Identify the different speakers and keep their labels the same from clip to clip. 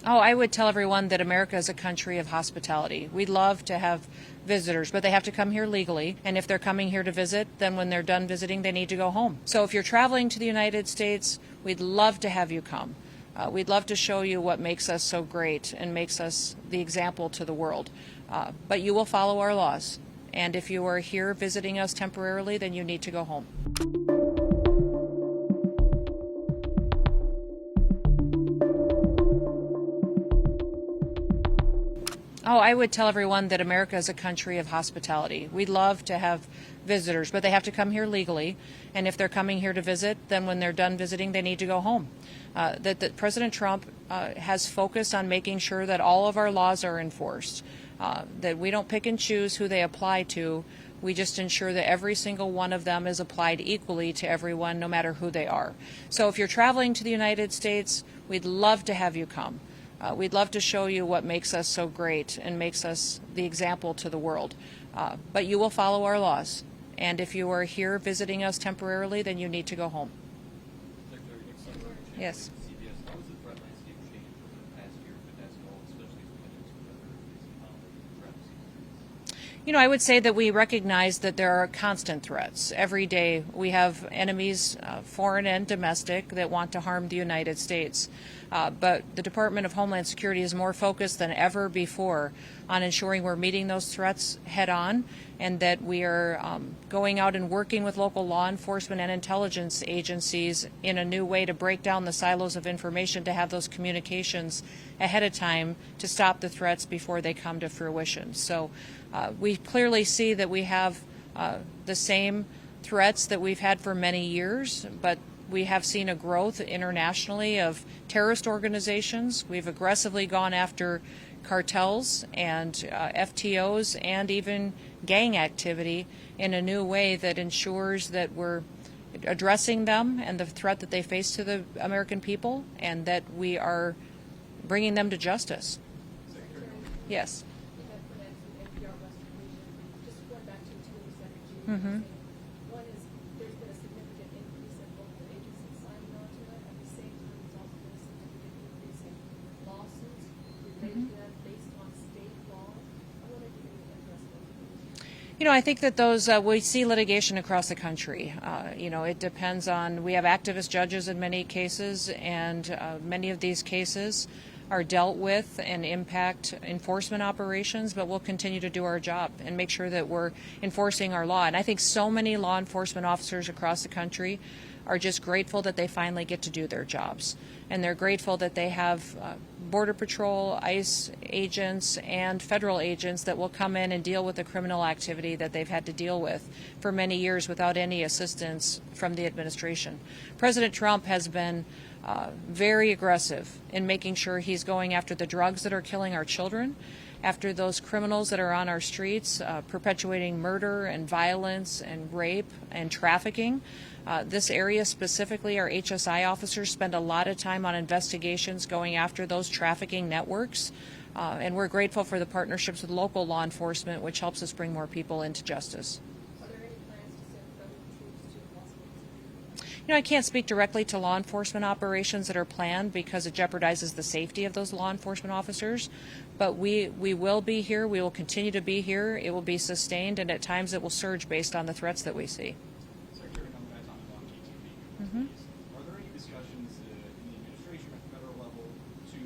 Speaker 1: Oh, I would tell everyone that America is a country of hospitality. We love to have visitors, but they have to come here legally. And if they're coming here to visit, then when they're done visiting, they need to go home. So if you're traveling to the United States, we'd love to have you come. We'd love to show you what makes us so great and makes us the example to the world. But you will follow our laws. And if you are here visiting us temporarily, then you need to go home. Oh, I would tell everyone that America is a country of hospitality. We love to have visitors, but they have to come here legally. And if they're coming here to visit, then when they're done visiting, they need to go home. That President Trump has focused on making sure that all of our laws are enforced, that we don't pick and choose who they apply to. We just ensure that every single one of them is applied equally to everyone, no matter who they are. So if you're traveling to the United States, we'd love to have you come. We'd love to show you what makes us so great and makes us the example to the world. But you will follow our laws. And if you are here visiting us temporarily, then you need to go home. Yes.
Speaker 2: How has the threat landscape changed over the past year, if it has at all, especially as we head into another busy holiday travel season?
Speaker 1: You know, I would say that we recognize that there are constant threats. Every day we have enemies, foreign and domestic, that want to harm the United States. But the Department of Homeland Security is more focused than ever before on ensuring we're meeting those threats head on, and that we are going out and working with local law enforcement and intelligence agencies in a new way to break down the silos of information, to have those communications ahead of time to stop the threats before they come to fruition. So we clearly see that we have the same threats that we've had for many years, but we have seen a growth internationally of terrorist organizations. We've aggressively gone after cartels and FTOs and even gang activity in a new way that ensures that we're addressing them and the threat that they face to the American people, and that we are bringing them to justice. Yes. Mm-hmm.
Speaker 3: One is there's been a significant increase in local agencies signing on to it. At the same time, there's also been a significant increase in lawsuits related to that based on state law. I wonder if you can address that.
Speaker 1: You know, I think that those, we see litigation across the country. It depends on, we have activist judges in many cases, and many of these cases are dealt with and impact enforcement operations, but we'll continue to do our job and make sure that we're enforcing our law. And I think so many law enforcement officers across the country are just grateful that they finally get to do their jobs. And they're grateful that they have Border Patrol, ICE agents, and federal agents that will come in and deal with the criminal activity that they've had to deal with for many years without any assistance from the administration. President Trump has been very aggressive in making sure he's going after the drugs that are killing our children, after those criminals that are on our streets, perpetuating murder and violence and rape and trafficking. This area specifically, our HSI officers spend a lot of time on investigations going after those trafficking networks. And we're grateful for the partnerships with local law enforcement, which helps us bring more people into justice.
Speaker 3: Are there any plans to send federal troops to the Los Angeles?
Speaker 1: You know, I can't speak directly to law enforcement operations that are planned because it jeopardizes the safety of those law enforcement officers. But we will be here. We will continue to be here. It will be sustained, and at times it will surge based on the threats that we see.
Speaker 2: Secretary Noem, back on the T2B.
Speaker 1: Mm-hmm.
Speaker 2: Are there any discussions in the administration at the federal level to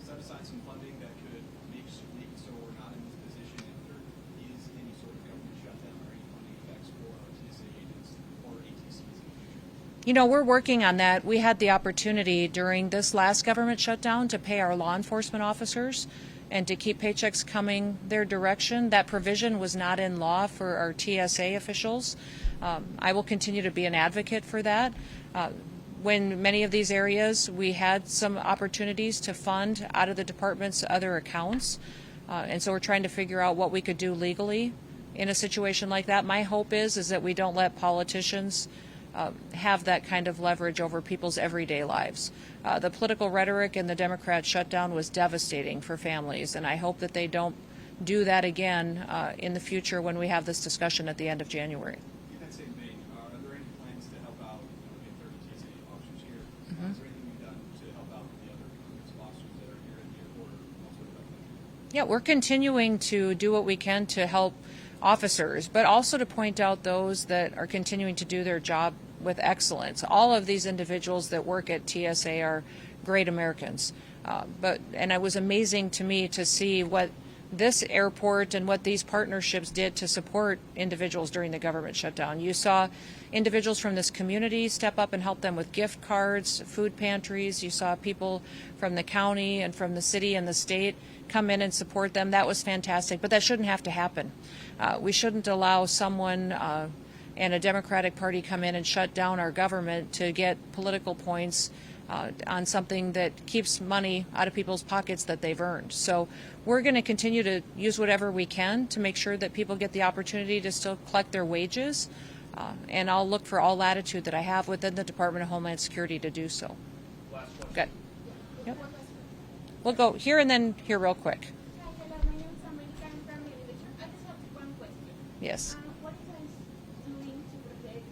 Speaker 2: set aside some funding that could make it so we're not in this position if there is any sort of government shutdown or any funding effects for our TSA agents or ATCs in the future?
Speaker 1: You know, we're working on that. We had the opportunity during this last government shutdown to pay our law enforcement officers and to keep paychecks coming their direction. That provision was not in law for our TSA officials. I will continue to be an advocate for that. When many of these areas, we had some opportunities to fund out of the department's other accounts. And so we're trying to figure out what we could do legally in a situation like that. My hope is that we don't let politicians have that kind of leverage over people's everyday lives. The political rhetoric in the Democrat shutdown was devastating for families, and I hope that they don't do that again in the future when we have this discussion at the end of January.
Speaker 2: In that same vein, are there any plans to help out in 30 TSA officers here? Is there anything we've done to help out the other officers that are here
Speaker 1: Yeah, we're continuing to do what we can to help officers, but also to point out those that are continuing to do their job with excellence. All of these individuals that work at TSA are great Americans. And it was amazing to me to see what this airport and what these partnerships did to support individuals during the government shutdown. You saw individuals from this community step up and help them with gift cards, food pantries. You saw people from the county and from the city and the state come in and support them. That was fantastic, but that shouldn't have to happen. We shouldn't allow someone and a Democratic Party come in and shut down our government to get political points on something that keeps money out of people's pockets that they've earned. So we're going to continue to use whatever we can to make sure that people get the opportunity to still collect their wages. And I'll look for all latitude that I have within the Department of Homeland Security to do so.
Speaker 2: Last question.
Speaker 1: Good. Yep. We'll go here and then here real quick.
Speaker 4: Hi, hello. My name is America. I'm from Detention. I just have one question.
Speaker 1: Yes.
Speaker 4: What is ICE doing to protect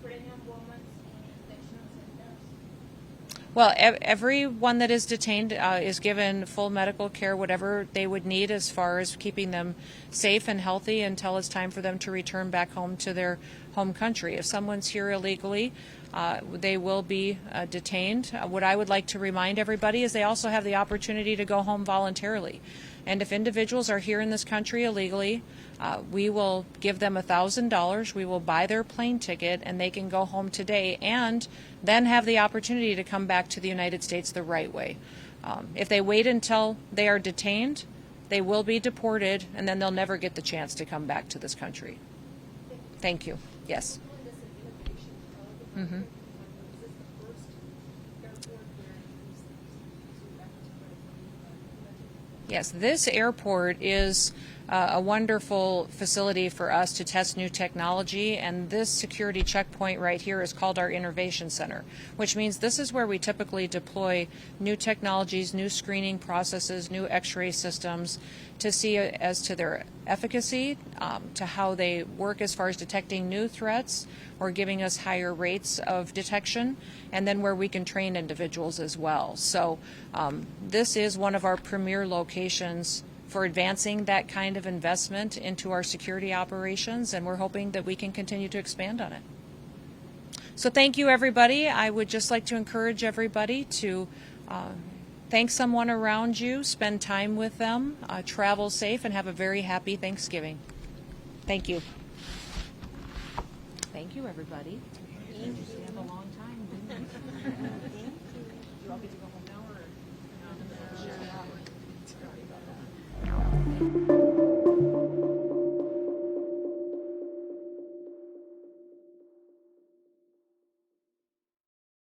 Speaker 4: pregnant women in detention centers?
Speaker 1: Well, everyone that is detained is given full medical care, whatever they would need as far as keeping them safe and healthy until it's time for them to return back home to their home country. If someone's here illegally, they will be detained. What I would like to remind everybody is they also have the opportunity to go home voluntarily. And if individuals are here in this country illegally, we will give them $1,000. We will buy their plane ticket, and they can go home today and then have the opportunity to come back to the United States the right way. If they wait until they are detained, they will be deported, and then they'll never get the chance to come back to this country. Thank you. Yes. Mm-hmm. Yes, this airport is a wonderful facility for us to test new technology, and this security checkpoint right here is called our Innovation Center, which means this is where we typically deploy new technologies, new screening processes, new x-ray systems to see as to their efficacy, to how they work as far as detecting new threats or giving us higher rates of detection, and then where we can train individuals as well. So this is one of our premier locations for advancing that kind of investment into our security operations, and we're hoping that we can continue to expand on it. So thank you, everybody. I would just like to encourage everybody to thank someone around you, spend time with them, travel safe, and have a very happy Thanksgiving. Thank you. Thank you, everybody. We have a long time. Do you want me to go?